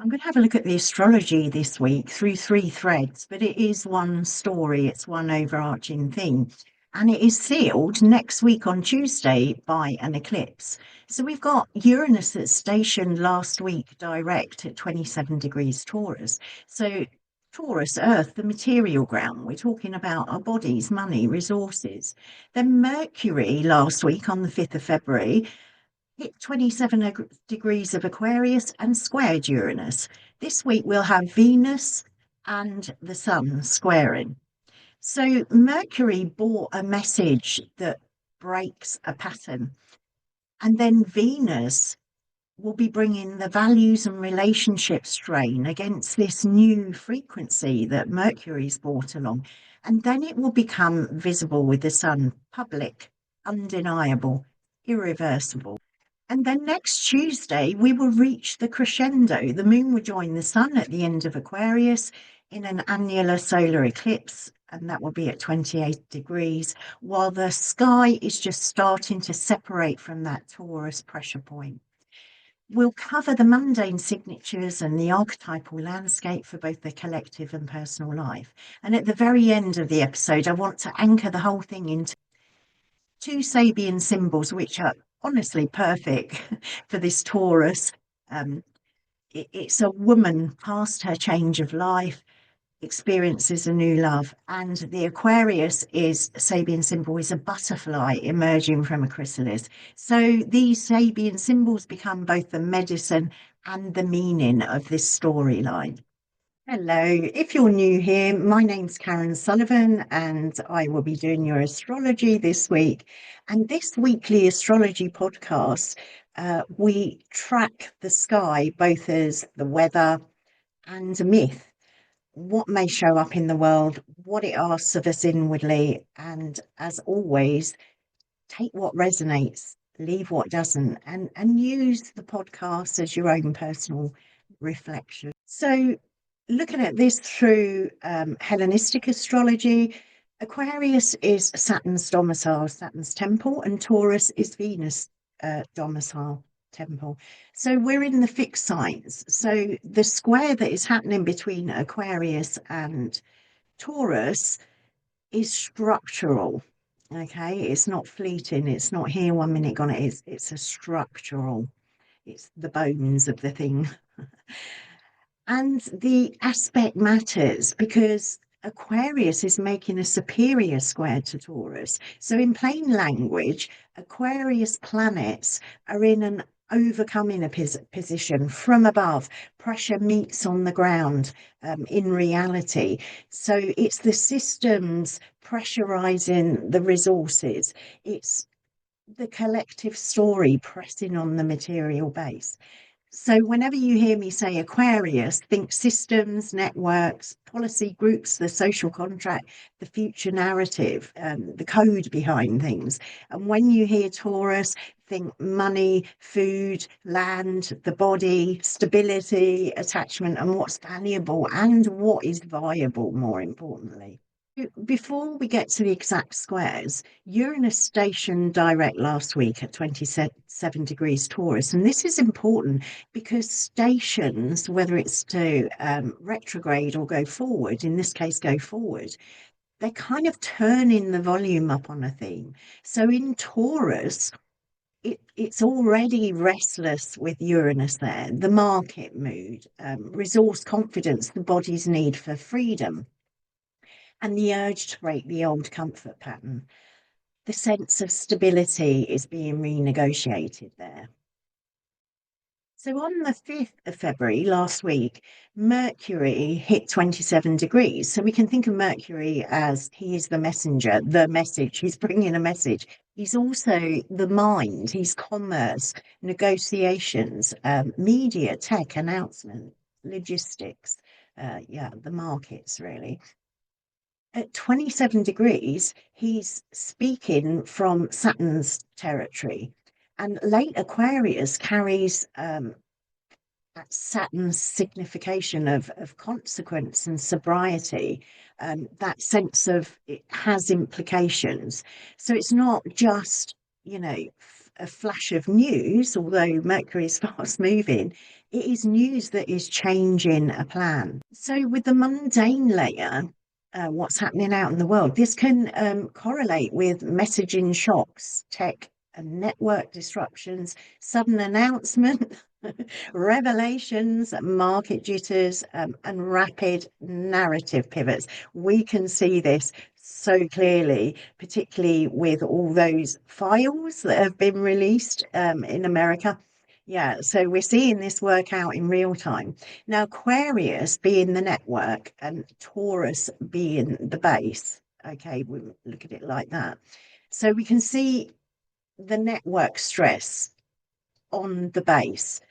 I'm going to have a look at the astrology this week through three threads, but it is one story, it's one overarching theme. And it is sealed next week on Tuesday by an eclipse. So we've got Uranus that's stationed last week direct at 27 degrees Taurus. So Taurus, Earth, the material ground, we're talking about our bodies, money, resources. Then Mercury last week on the 5th of February hit 27 degrees of Aquarius and squared Uranus. This week we'll have Venus and the Sun squaring. So Mercury brought a message that breaks a pattern. And then Venus will be bringing the values and relationship strain against this new frequency that Mercury's brought along. And then it will become visible with the Sun, public, undeniable, irreversible. And then next Tuesday, we will reach the crescendo. The moon will join the sun at the end of Aquarius in an annular solar eclipse, and that will be at 28 degrees, while the sky is just starting to separate from that Taurus pressure point. We'll cover the mundane signatures and the archetypal landscape for both the collective and personal life. And at the very end of the episode, I want to anchor the whole thing into two Sabian symbols, which are honestly perfect for this Taurus. It's a woman past her change of life, experiences a new love, and the Aquarius is Sabian symbol is a butterfly emerging from a chrysalis. So these Sabian symbols become both the medicine and the meaning of this storyline. Hello, if you're new here, my name's Karen Sullivan and I will be doing your astrology this week. And this weekly astrology podcast, we track the sky both as the weather and a myth, what may show up in the world, what it asks of us inwardly, and as always, take what resonates, leave what doesn't, and use the podcast as your own personal reflection. So looking at this through Hellenistic astrology, Aquarius is Saturn's domicile, Saturn's temple, and Taurus is Venus' domicile, temple. So we're in the fixed signs. So the square that is happening between Aquarius and Taurus is structural. Okay, it's not fleeting, it's not here 1 minute, gone. It's a structural, it's the bones of the thing. And the aspect matters because Aquarius is making a superior square to Taurus. So, in plain language, Aquarius planets are in an overcoming a position from above. Pressure meets on the ground in reality. So, it's the systems pressurizing the resources. It's the collective story pressing on the material base. So whenever you hear me say Aquarius, think systems, networks, policy groups, the social contract, the future narrative, the code behind things. And when you hear Taurus, think money, food, land, the body, stability, attachment, and what's valuable and what is viable, more importantly. Before we get to the exact squares, Uranus stationed direct last week at 27 degrees Taurus. And this is important because stations, whether it's to retrograde or go forward, in this case, go forward, they're kind of turning the volume up on a theme. So in Taurus, it's already restless with Uranus there, the market mood, resource confidence, the body's need for freedom, and the urge to break the old comfort pattern. The sense of stability is being renegotiated there. So on the 5th of February last week, Mercury hit 27 degrees. So we can think of Mercury as he is the messenger, the message. He's bringing a message. He's also the mind. He's commerce, negotiations, media, tech, announcement, logistics. The markets really. At 27 degrees, he's speaking from Saturn's territory. And late Aquarius carries Saturn's signification of consequence and sobriety, that sense of it has implications. So it's not just, a flash of news, although Mercury is fast moving. It is news that is changing a plan. So with the mundane layer, what's happening out in the world, this can correlate with messaging shocks, tech and network disruptions, sudden announcement, revelations, market jitters, and rapid narrative pivots. We can see this so clearly, particularly with all those files that have been released in America. Yeah, so we're seeing this work out in real time. Now, Aquarius being the network and Taurus being the base. Okay, we look at it like that. So we can see the network stress on the base.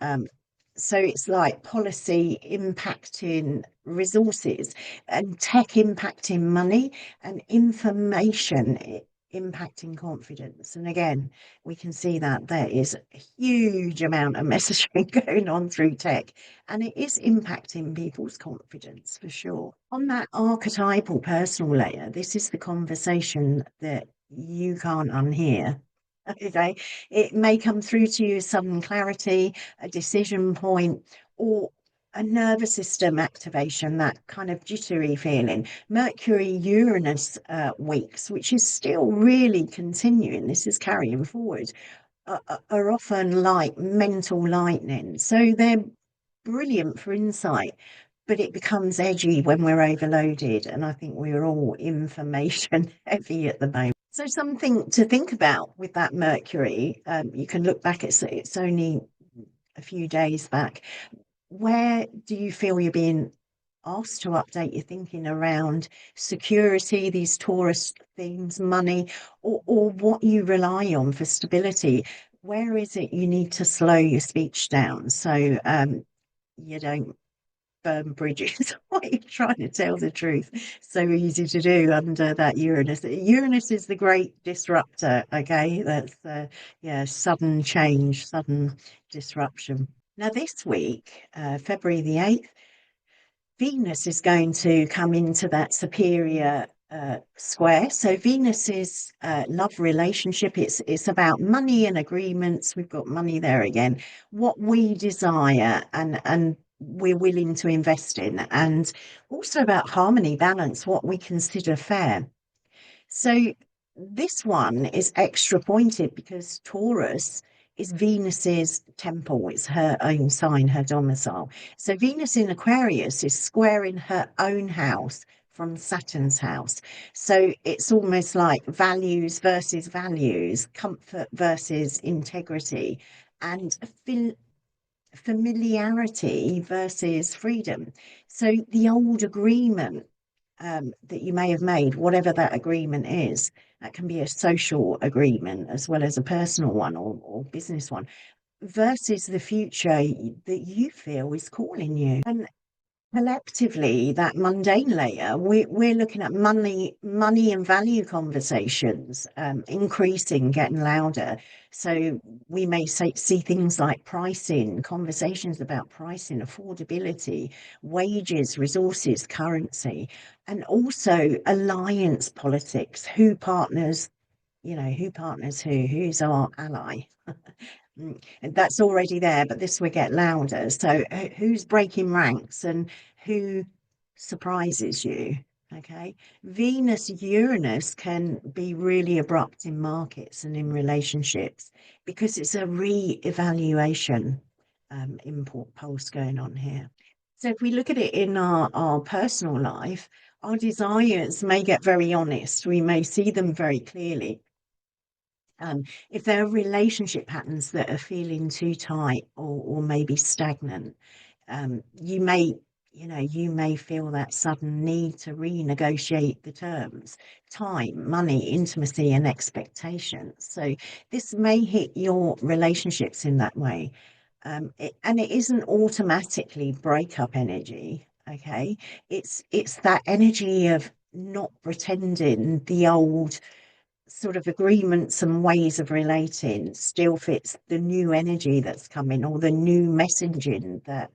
Um, so it's like policy impacting resources and tech impacting money and information impacting confidence. And again, we can see that there is a huge amount of messaging going on through tech, and it is impacting people's confidence for sure. On that archetypal personal layer, this is the conversation that you can't unhear. Okay, it may come through to you as sudden clarity, a decision point, or a nervous system activation, that kind of jittery feeling. Mercury Uranus weeks, which is still really continuing, this is carrying forward, are often like mental lightning. So they're brilliant for insight, but it becomes edgy when we're overloaded. And I think we're all information heavy at the moment. So something to think about with that Mercury, you can look back, it's only a few days back. Where do you feel you're being asked to update your thinking around security, these Taurus themes, money, or what you rely on for stability? Where is it you need to slow your speech down so you don't burn bridges while you're trying to tell the truth? So easy to do under that Uranus. Uranus is the great disruptor, okay? That's yeah, sudden change, sudden disruption. Now this week, February the 8th, Venus is going to come into that superior square. So Venus is love relationship. It's about money and agreements. We've got money there again. What we desire and we're willing to invest in, and also about harmony, balance, what we consider fair. So this one is extra pointed because Taurus is Venus's temple. It's her own sign, her domicile. So Venus in Aquarius is squaring her own house from Saturn's house. So it's almost like values versus values, comfort versus integrity, and familiarity versus freedom. So the old agreement that you may have made, whatever that agreement is, that can be a social agreement as well as a personal one or business one, versus the future that you feel is calling you. And collectively, that mundane layer, we're looking at money and value conversations increasing, getting louder. So we may see things like pricing, conversations about pricing, affordability, wages, resources, currency, and also alliance politics. Who partners, who partners who's our ally? And that's already there, but this will get louder. So who's breaking ranks and who surprises you? Okay. Venus Uranus can be really abrupt in markets and in relationships because it's a re-evaluation pulse going on here. So if we look at it in our personal life, our desires may get very honest. We may see them very clearly. If there are relationship patterns that are feeling too tight or maybe stagnant, you may feel that sudden need to renegotiate the terms, time, money, intimacy, and expectations. So this may hit your relationships in that way. And it isn't automatically breakup energy, okay? It's that energy of not pretending the old sort of agreements and ways of relating still fits the new energy that's coming or the new messaging that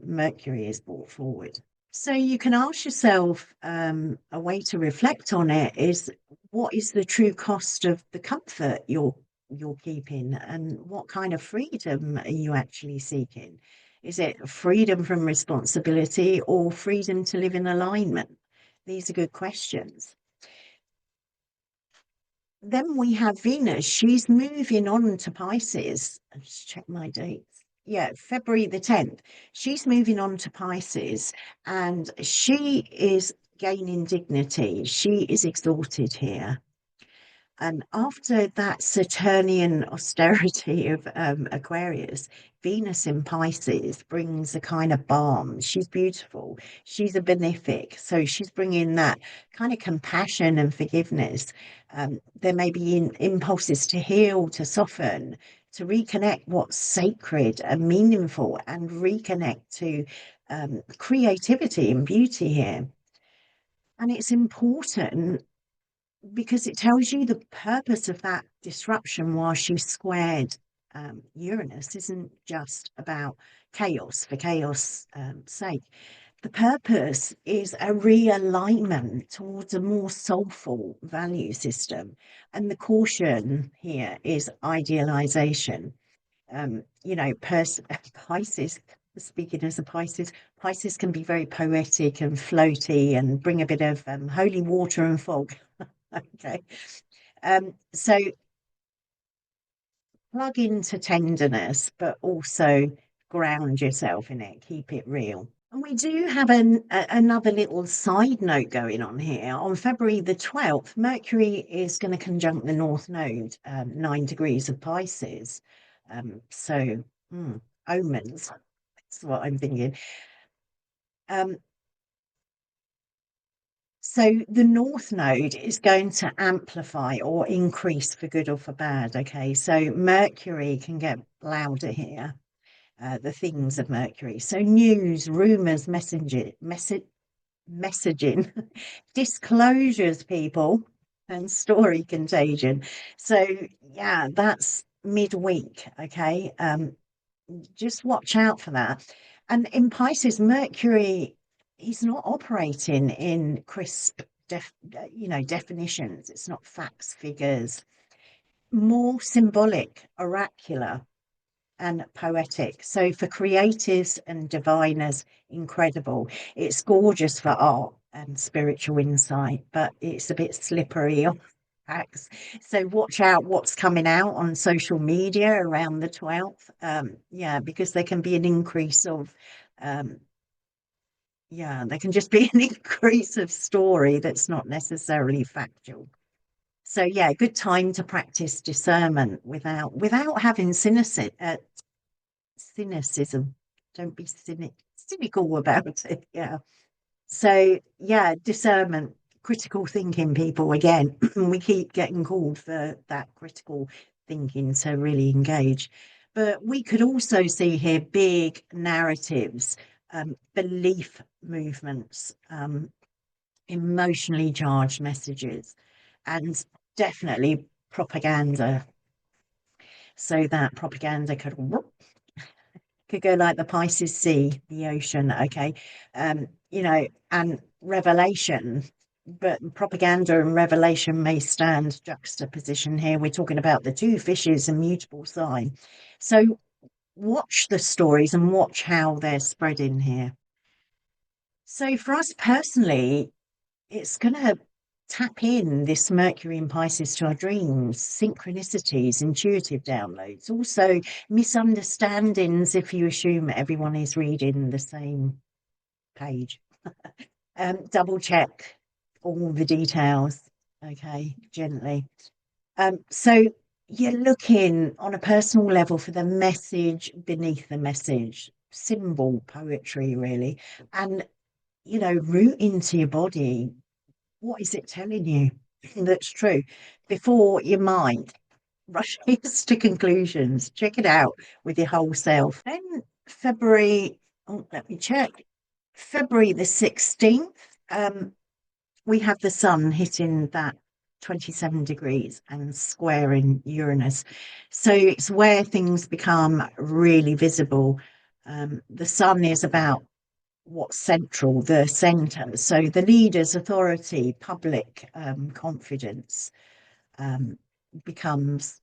Mercury has brought forward. So you can ask yourself, a way to reflect on it is, what is the true cost of the comfort you're you're keeping, and what kind of freedom are you actually seeking? Is it freedom from responsibility or freedom to live in alignment? These are good questions. Then we have Venus. She's moving on to Pisces. I'll just check my dates. Yeah, February the 10th. She's moving on to Pisces, and she is gaining dignity. She is exalted here. And after that Saturnian austerity of Aquarius, Venus in Pisces brings a kind of balm. She's beautiful. She's a benefic. So she's bringing that kind of compassion and forgiveness. There may be impulses to heal, to soften, to reconnect what's sacred and meaningful, and reconnect to creativity and beauty here. And it's important because it tells you the purpose of that disruption while she squared Uranus isn't just about chaos for chaos sake. The purpose is a realignment towards a more soulful value system. And the caution here is idealization. Pisces, speaking as a Pisces, Pisces can be very poetic and floaty and bring a bit of holy water and fog. Okay. So plug into tenderness, but also ground yourself in it, keep it real. And we do have another little side note going on here. On February the 12th, Mercury is going to conjunct the North Node, 9 degrees of Pisces. So, omens, that's what I'm thinking. Um, So the North Node is going to amplify or increase for good or for bad. Okay, so Mercury can get louder here. The things of Mercury. So news, rumors, messaging, disclosures, people, and story contagion. So yeah, that's midweek. Okay, just watch out for that. And in Pisces, Mercury, he's not operating in crisp, definitions. It's not facts, figures, more symbolic, oracular, and poetic. So for creatives and diviners, incredible. It's gorgeous for art and spiritual insight, but it's a bit slippery on facts. So watch out what's coming out on social media around the 12th. Yeah, because there can be an increase of there can just be an increase of story that's not necessarily factual. So yeah, good time to practice discernment without having cynicism. Don't be cynical about it. Yeah. So yeah, discernment, critical thinking, people. Again, we keep getting called for that critical thinking to really engage. But we could also see here big narratives, belief movements, emotionally charged messages, and definitely propaganda. So that propaganda could go like the Pisces Sea, the ocean, okay, and revelation. But propaganda and revelation may stand juxtaposition here. We're talking about the two fishes and mutable sign. So watch the stories and watch how they're spreading here. So for us personally, it's going to tap in this Mercury in Pisces to our dreams, synchronicities, intuitive downloads, also misunderstandings if you assume everyone is reading the same page. Double check all the details, okay, gently. So you're looking on a personal level for the message beneath the message, symbol poetry, really, and root into your body. What is it telling you that's true before your mind rushes to conclusions? Check it out with your whole self. Then February, oh, let me check. February the 16th, we have the sun hitting that 27 degrees and squaring Uranus. So it's where things become really visible. The sun is about what's central, the center. So the leader's authority, public confidence becomes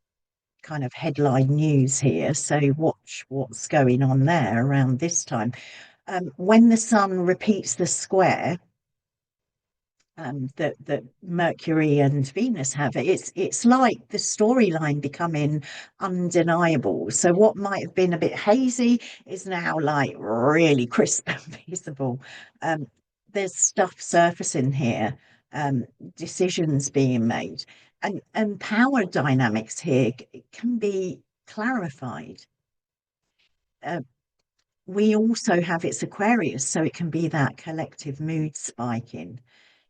kind of headline news here. So watch what's going on there around this time. When the sun repeats the square that Mercury and Venus have, it's like the storyline becoming undeniable. So what might have been a bit hazy is now like really crisp and visible. Um, there's stuff surfacing here, um, decisions being made, and power dynamics here can be clarified. Uh, we also have its Aquarius, so it can be that collective mood spiking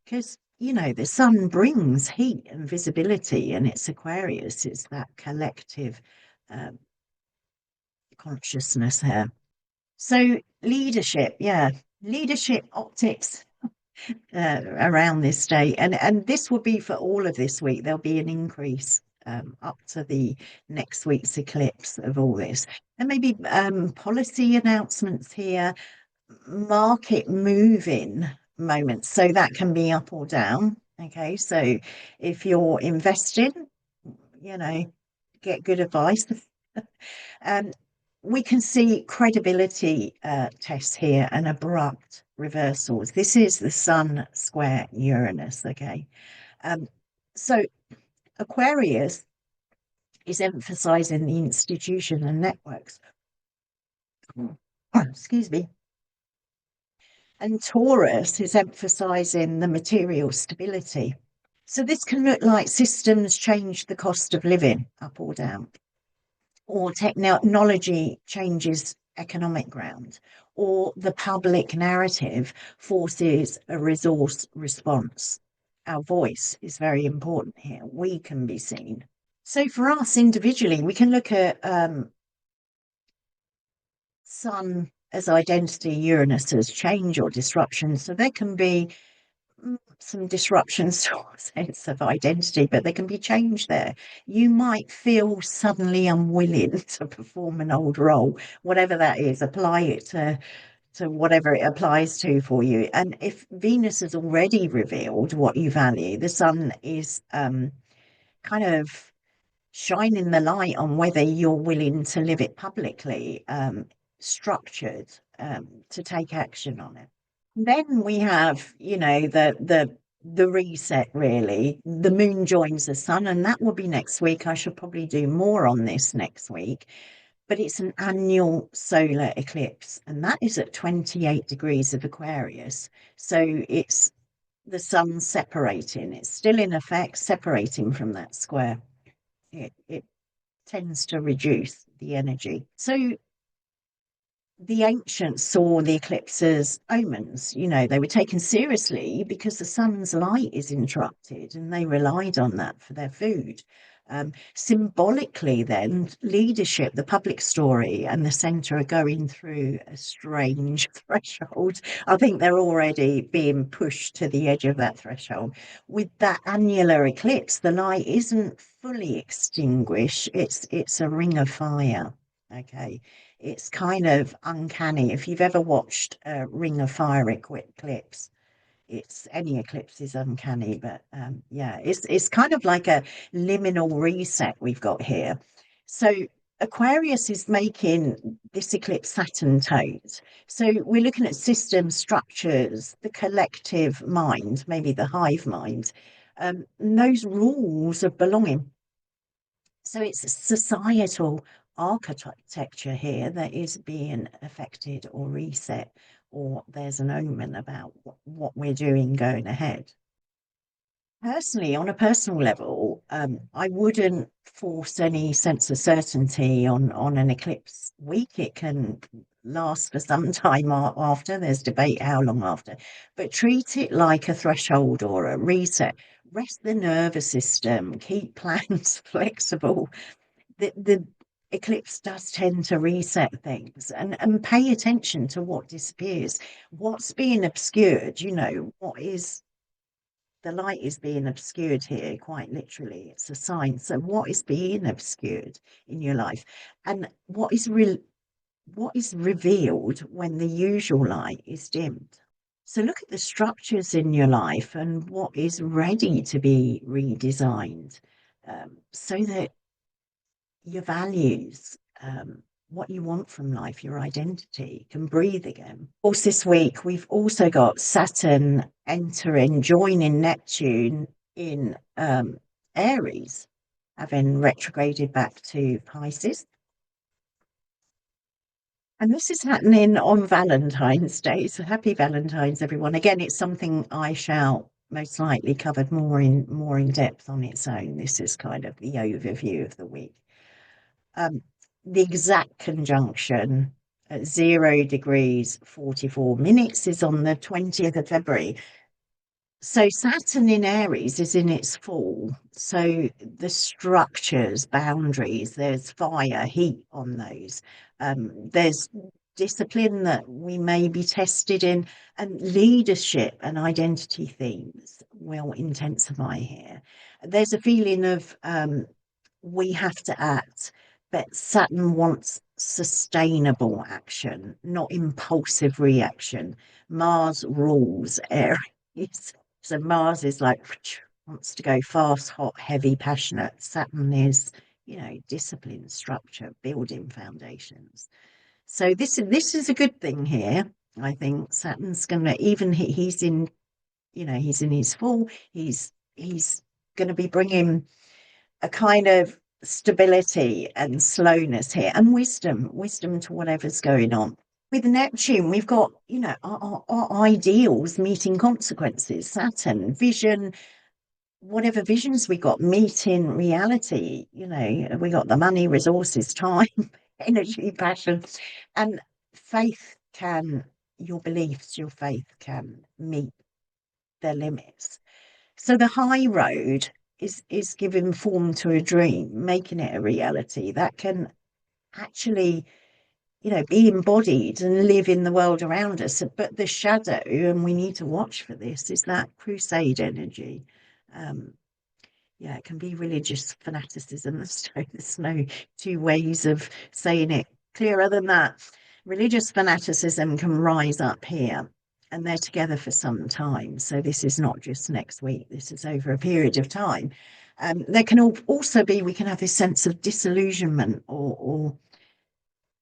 because the sun brings heat and visibility, and it's Aquarius, it's that collective um, consciousness here. So leadership, yeah, leadership optics around this day, and this will be for all of this week. There'll be an increase up to the next week's eclipse of all this. And maybe policy announcements here, market moving moments. So that can be up or down. Okay. So if you're investing, you know, get good advice. Um, we can see credibility tests here and abrupt reversals. This is the Sun square Uranus. Okay. Um, so Aquarius is emphasizing the institution and networks. Excuse me. And Taurus is emphasizing the material stability. So this can look like systems change the cost of living up or down, or technology changes economic ground, or the public narrative forces a resource response. Our voice is very important here. We can be seen. So for us individually, we can look at Sun as identity, Uranus as change or disruption. So there can be some disruptions to our sense of identity, but there can be change there. You might feel suddenly unwilling to perform an old role, whatever that is, apply it to whatever it applies to for you. And if Venus has already revealed what you value, the sun is kind of shining the light on whether you're willing to live it publicly, structured, to take action on it. Then we have, the reset really. The moon joins the sun, and that will be next week. I should probably do more on this next week, but it's an annual solar eclipse, and that is at 28 degrees of Aquarius. So it's the sun separating. It's still in effect, separating from that square. It tends to reduce the energy. So the ancients saw the eclipse as omens. They were taken seriously because the sun's light is interrupted, and they relied on that for their food. Symbolically, then, leadership, the public story, and the centre are going through a strange threshold. I think they're already being pushed to the edge of that threshold. With that annular eclipse, the light isn't fully extinguished. It's a ring of fire. Okay. It's kind of uncanny. If you've ever watched a Ring of Fire eclipse, any eclipse is uncanny, but yeah, it's kind of like a liminal reset we've got here. So Aquarius is making this eclipse Saturn tones. So we're looking at systems, structures, the collective mind, maybe the hive mind, and those rules of belonging. So it's societal architecture here that is being affected or reset, or there's an omen about what we're doing going ahead. Personally, on a personal level, I wouldn't force any sense of certainty on an eclipse week. It can last for some time after. There's debate how long after, but treat it like a threshold or a reset. Rest the nervous system, keep plans flexible. The eclipse does tend to reset things, and pay attention to what disappears, what's being obscured. What is the light is being obscured here, quite literally. It's a sign. So what is being obscured in your life, and what is revealed when the usual light is dimmed? So look at the structures in your life and what is ready to be redesigned, so that your values, what you want from life, your identity can breathe again. Of course, this week we've also got Saturn entering, joining Neptune in Aries, having retrograded back to Pisces. And this is happening on Valentine's Day. So happy Valentine's, everyone. Again, it's something I shall most likely cover more in depth on its own. This is kind of the overview of the week. The exact conjunction at 0 degrees 44 minutes is on the 20th of February. So Saturn in Aries is in its fall. So the structures, boundaries, there's fire, heat on those. There's discipline that we may be tested in, and leadership and identity themes will intensify here. There's a feeling of we have to act, but Saturn wants sustainable action, not impulsive reaction. Mars rules Aries. So Mars is like wants to go fast, hot, heavy, passionate. Saturn is, discipline, structure, building foundations. So this is a good thing here. I think Saturn's gonna, even he's in, he's in his fall. He's going to be bringing a kind of stability and slowness here, and wisdom to whatever's going on. With Neptune, we've got, our ideals meeting consequences. Saturn, vision, whatever visions we got meeting reality. We got the money, resources, time, energy, passion, and faith can, your beliefs, your faith can meet their limits. So the high road is giving form to a dream, making it a reality that can actually, be embodied and live in the world around us. But the shadow, and we need to watch for this, is that crusade energy. Yeah, it can be religious fanaticism. So there's no two ways of saying it clearer than that. Religious fanaticism can rise up here, and they're together for some time. So this is not just next week, this is over a period of time. There can also be, we can have this sense of disillusionment, or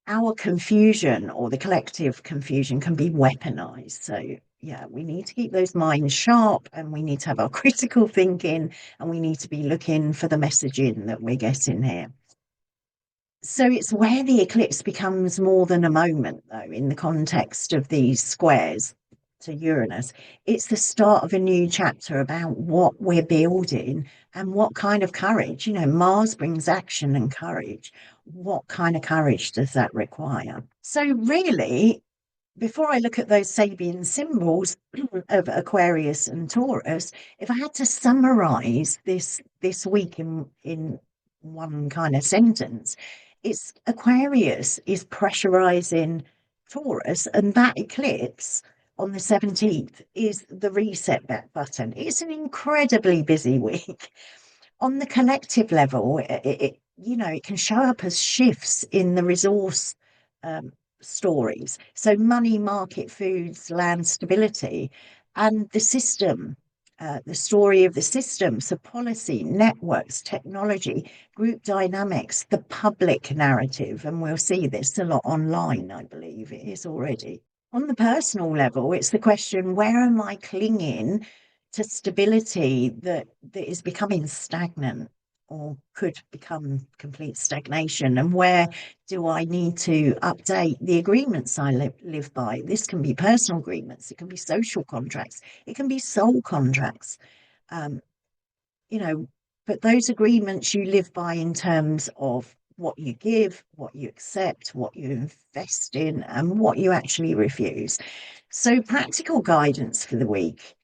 our confusion, or the collective confusion can be weaponized. So yeah, we need to keep those minds sharp, and we need to have our critical thinking, and we need to be looking for the messaging that we're getting here. So it's where the eclipse becomes more than a moment, though, in the context of these squares to Uranus. It's the start of a new chapter about what we're building and what kind of courage. Mars brings action and courage. What kind of courage does that require? So really, before I look at those Sabian symbols of Aquarius and Taurus, if I had to summarize this week in one kind of sentence, it's Aquarius is pressurizing Taurus, and that eclipse on the 17th is the reset button. It's an incredibly busy week. On the collective level, it can show up as shifts in the resource stories. So money, market, foods, land stability, and the system, the story of the system. So policy, networks, technology, group dynamics, the public narrative. And we'll see this a lot online, I believe it is already. On the personal level, it's the question, where am I clinging to stability that is becoming stagnant, or could become complete stagnation? And where do I need to update the agreements I live by? This can be personal agreements, it can be social contracts, it can be soul contracts. Um, but those agreements you live by in terms of what you give, what you accept, what you invest in, and what you actually refuse. So practical guidance for the week: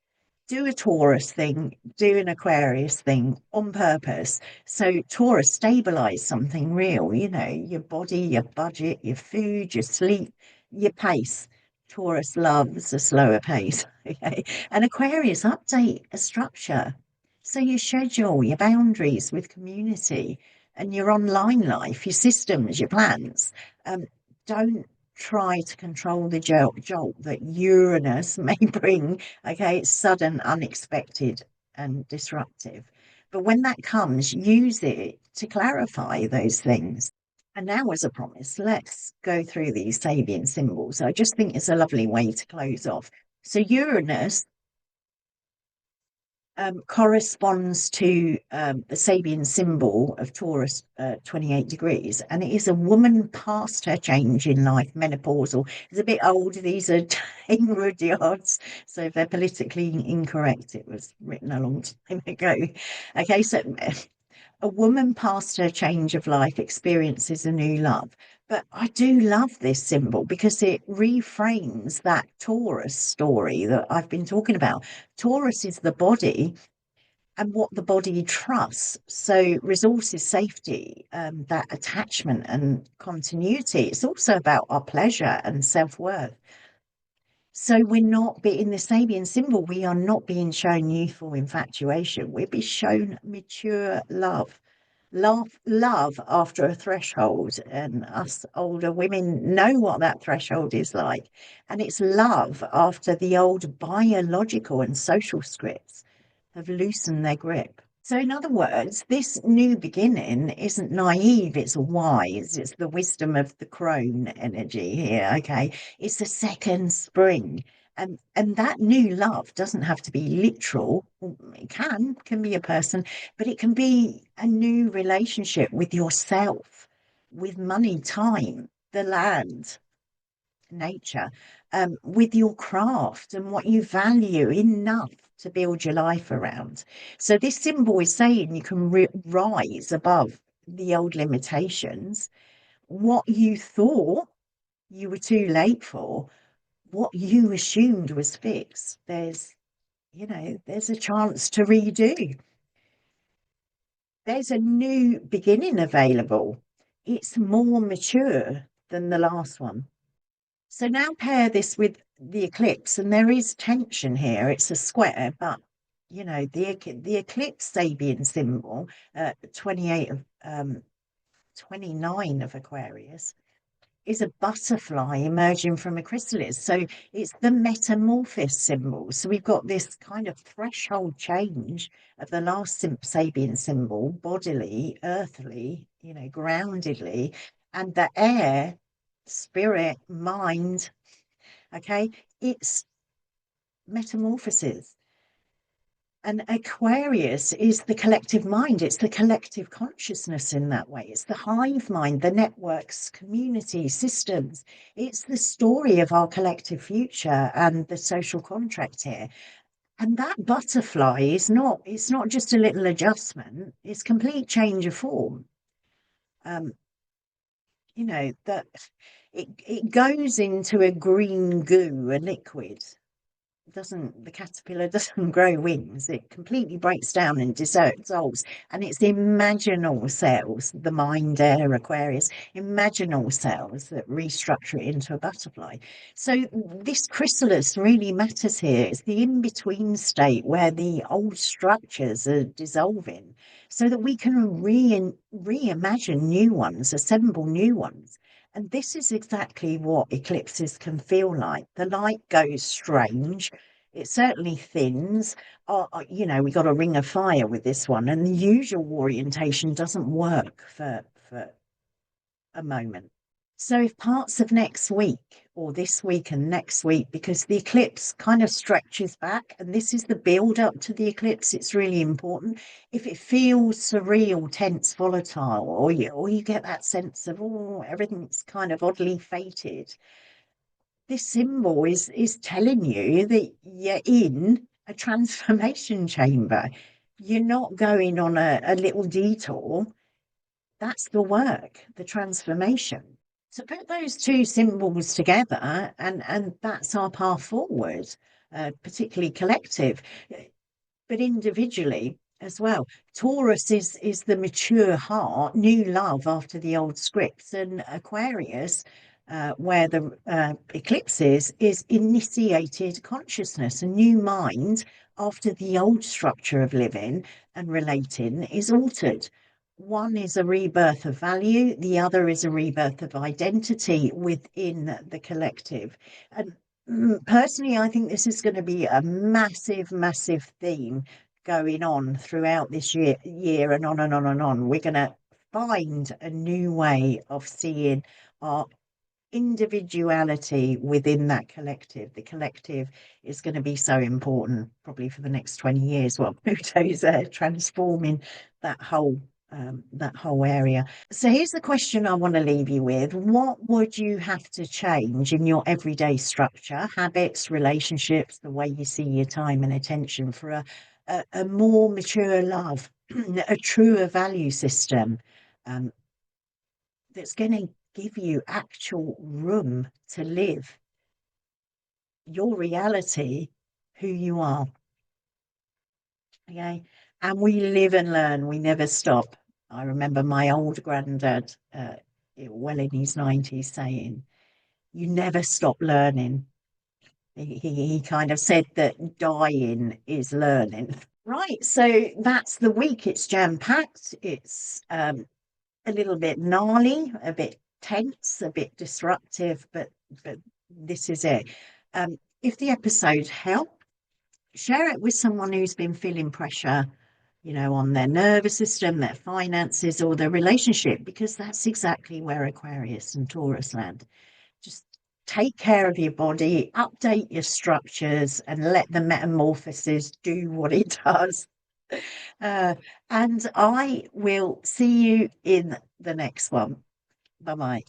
do a Taurus thing, do an Aquarius thing on purpose. So Taurus, stabilize something real, your body, your budget, your food, your sleep, your pace. Taurus loves a slower pace. Okay. And Aquarius, update a structure. So your schedule, your boundaries with community, and your online life, your systems, your plans. Don't try to control the jolt that Uranus may bring. Okay, it's sudden, unexpected, and disruptive. But when that comes, use it to clarify those things. And now, as a promise, let's go through these Sabian symbols. I just think it's a lovely way to close off. So Uranus corresponds to the Sabian symbol of Taurus, 28 degrees, and it is a woman past her change in life, menopausal. It's a bit old. These are Dane Rudyard's, so if they're politically incorrect, it was written a long time ago. Okay, so a woman past her change of life experiences a new love. But I do love this symbol because it reframes that Taurus story that I've been talking about. Taurus is the body and what the body trusts. So, resources, safety, that attachment and continuity. It's also about our pleasure and self worth. So, we're not in the Sabian symbol, we are not being shown youthful infatuation, we're being shown mature love. Love after a threshold, and us older women know what that threshold is like. And it's love after the old biological and social scripts have loosened their grip. So, in other words, this new beginning isn't naive, it's wise. It's the wisdom of the crone energy here, okay? It's a second spring. And that new love doesn't have to be literal. It can be a person, but it can be a new relationship with yourself, with money, time, the land, nature, with your craft and what you value enough to build your life around. So this symbol is saying you can rise above the old limitations, what you thought you were too late for, what you assumed was fixed. There's a chance to redo. There's a new beginning available. It's more mature than the last one. So now pair this with the eclipse, and there is tension here. It's a square, but the eclipse Sabian symbol, 28 of 29 of Aquarius, is a butterfly emerging from a chrysalis. So it's the metamorphosis symbol. So we've got this kind of threshold change of the last Sabian symbol, bodily, earthly, groundedly, and the air, spirit, mind. Okay, it's metamorphosis. And Aquarius is the collective mind. It's the collective consciousness in that way. It's the hive mind, the networks, community, systems. It's the story of our collective future and the social contract here. And that butterfly it's not just a little adjustment, it's complete change of form. That it goes into a green goo, a liquid. The caterpillar doesn't grow wings. It completely breaks down and dissolves. And it's the imaginal cells, the mind, air, Aquarius, imaginal cells that restructure it into a butterfly. So this chrysalis really matters here. It's the in-between state where the old structures are dissolving so that we can reimagine new ones, assemble new ones. And this is exactly what eclipses can feel like. The light goes strange. It certainly thins. We got a ring of fire with this one, and the usual orientation doesn't work for a moment. So if parts of next week or this week and next week, because the eclipse kind of stretches back, and this is the build up to the eclipse, it's really important. If it feels surreal, tense, volatile, or you get that sense of, everything's kind of oddly fated, this symbol is telling you that you're in a transformation chamber. You're not going on a little detour. That's the work, the transformation. So put those two symbols together, and that's our path forward, particularly collective, but individually as well. Taurus is the mature heart, new love after the old scripts, and Aquarius, where the eclipse is initiated consciousness, a new mind after the old structure of living and relating is altered. One is a rebirth of value, the other is a rebirth of identity within the collective. And personally, I think this is going to be a massive, massive theme going on throughout this year and on and on and on. We're going to find a new way of seeing our individuality within that collective. The collective is going to be so important probably for the next 20 years while Pluto's transforming that whole area. So here's the question I want to leave you with. What would you have to change in your everyday structure, habits, relationships, the way you see your time and attention for a more mature love, a truer value system, um, that's going to give you actual room to live your reality, who you are. Okay. And we live and learn, we never stop. I remember my old granddad, well in his 90s, saying, "You never stop learning." He kind of said that dying is learning. Right. So that's the week. It's jam packed. It's a little bit gnarly, a bit tense, a bit disruptive, but this is it. If the episode helped, share it with someone who's been feeling pressure, on their nervous system, their finances, or their relationship, because that's exactly where Aquarius and Taurus land. Just take care of your body, update your structures, and let the metamorphosis do what it does. Uh, and I will see you in the next one. Bye bye.